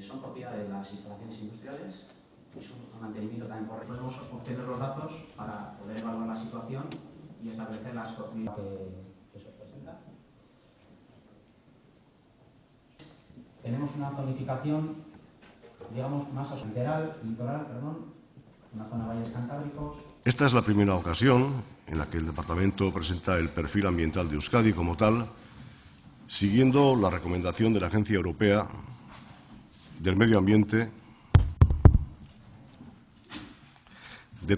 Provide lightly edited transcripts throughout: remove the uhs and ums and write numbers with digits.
son propiedad de las instalaciones industriales y su mantenimiento también correcto. Podemos obtener los datos para poder evaluar la situación y establecer las prioridades que se os presenta. Tenemos una zonificación, digamos, más litoral, una zona de valles cantábricos. Esta es la primera ocasión en la que el Departamento presenta el perfil ambiental de Euskadi como tal, siguiendo la recomendación de la Agencia Europea del Medio Ambiente de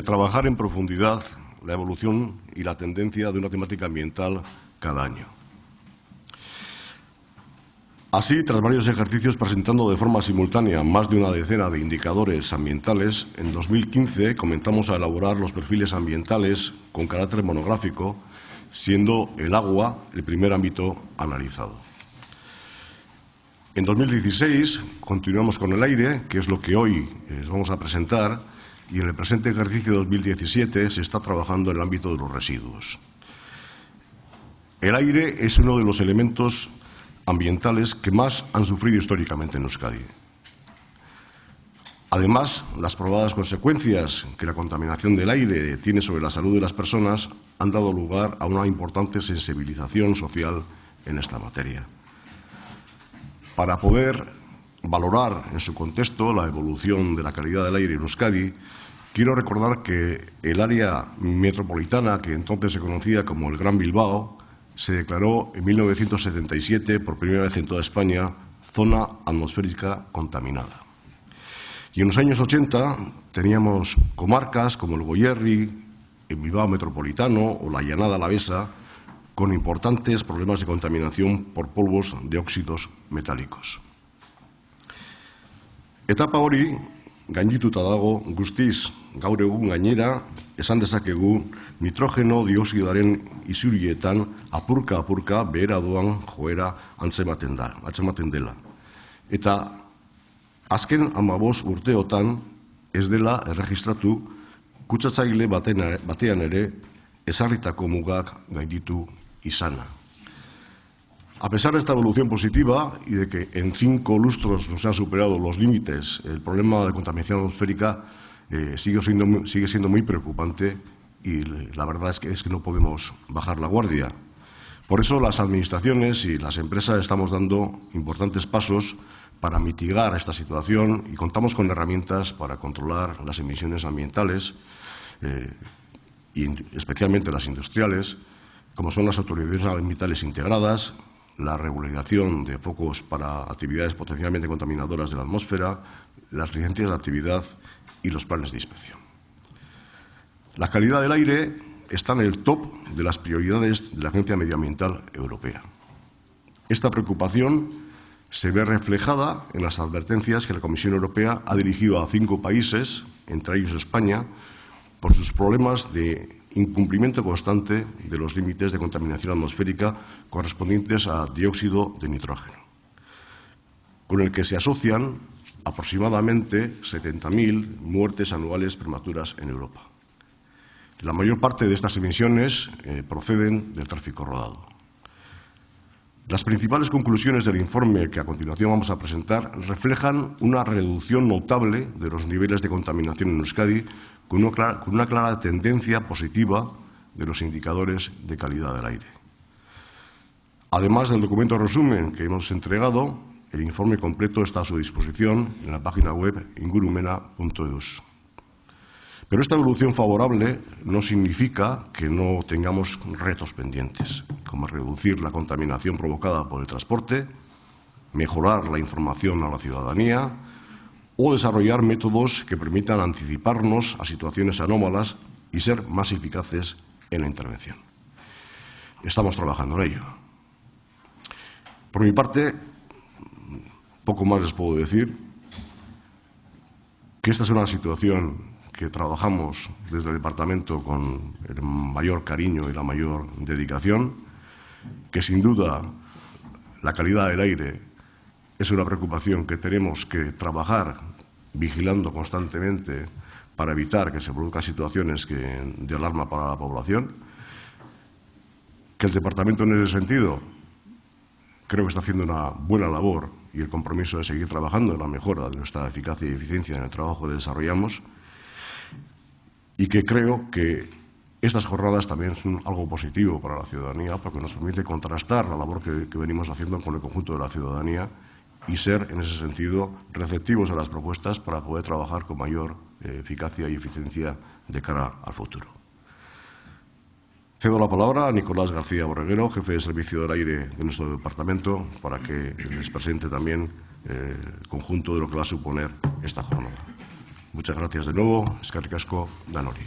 trabajar en profundidad la evolución y la tendencia de una temática ambiental cada año. Así, tras varios ejercicios presentando de forma simultánea más de una decena de indicadores ambientales, en 2015 comenzamos a elaborar los perfiles ambientales con carácter monográfico, siendo el agua el primer ámbito analizado. En 2016 continuamos con el aire, que es lo que hoy les vamos a presentar, y en el presente ejercicio 2017 se está trabajando en el ámbito de los residuos. El aire es uno de los elementos ambientales que más han sufrido históricamente en Euskadi. Además, las probadas consecuencias que la contaminación del aire tiene sobre la salud de las personas han dado lugar a una importante sensibilización social en esta materia. Para poder valorar en su contexto la evolución de la calidad del aire en Euskadi, quiero recordar que el área metropolitana, que entonces se conocía como el Gran Bilbao, se declaró en 1977 por primera vez en toda España zona atmosférica contaminada. Y en los años 80 teníamos comarcas como el Goierri, el Bilbao metropolitano o la Llanada alavesa con importantes problemas de contaminación por polvos de óxidos metálicos. Etapa hori gaindituta dago guztiz gaur egun gainera esan dezakegu nitrogeno dioxidoaren isurietan apurka behera doan joera antzematen dela. Eta azken 15 urteotan ez dela erregistratu kutsatzaile batean ere ezarritako mugak gainditu izana. A pesar de esta evolución positiva y de que en 5 lustros no se han superado los límites, el problema de contaminación atmosférica sigue siendo muy preocupante y la verdad es que no podemos bajar la guardia. Por eso las administraciones y las empresas estamos dando importantes pasos para mitigar esta situación y contamos con herramientas para controlar las emisiones ambientales y especialmente las industriales, como son las autoridades ambientales integradas, la regularización de focos para actividades potencialmente contaminadoras de la atmósfera, las licencias de actividad y los planes de inspección. La calidad del aire está en el top de las prioridades de la Agencia Medioambiental Europea. Esta preocupación se ve reflejada en las advertencias que la Comisión Europea ha dirigido a 5 países, entre ellos España, por sus problemas de incumplimiento constante de los límites de contaminación atmosférica correspondientes a dióxido de nitrógeno, con el que se asocian aproximadamente 70.000 muertes anuales prematuras en Europa. La mayor parte de estas emisiones proceden del tráfico rodado. Las principales conclusiones del informe que a continuación vamos a presentar reflejan una reducción notable de los niveles de contaminación en Euskadi con una clara tendencia positiva de los indicadores de calidad del aire. Además del documento resumen que hemos entregado, el informe completo está a su disposición en la página web ingurumena.eus. Pero esta evolución favorable no significa que no tengamos retos pendientes, como reducir la contaminación provocada por el transporte, mejorar la información a la ciudadanía o desarrollar métodos que permitan anticiparnos a situaciones anómalas y ser más eficaces en la intervención. Estamos trabajando en ello. Por mi parte, poco más les puedo decir, que esta es una situación que trabajamos desde el Departamento con el mayor cariño y la mayor dedicación, que sin duda la calidad del aire es una preocupación que tenemos que trabajar vigilando constantemente para evitar que se produzcan situaciones de alarma para la población, Que el departamento en ese sentido creo que está haciendo una buena labor y el compromiso de seguir trabajando en la mejora de nuestra eficacia y eficiencia en el trabajo que desarrollamos, y que creo que estas jornadas también son algo positivo para la ciudadanía, porque nos permite contrastar la labor que venimos haciendo con el conjunto de la ciudadanía y ser, en ese sentido, receptivos a las propuestas para poder trabajar con mayor eficacia y eficiencia de cara al futuro. Cedo la palabra a Nicolás García Borreguero, jefe de Servicio del Aire de nuestro departamento, para que les presente también el conjunto de lo que va a suponer esta jornada. Muchas gracias de nuevo. Eskerrik asko, danori.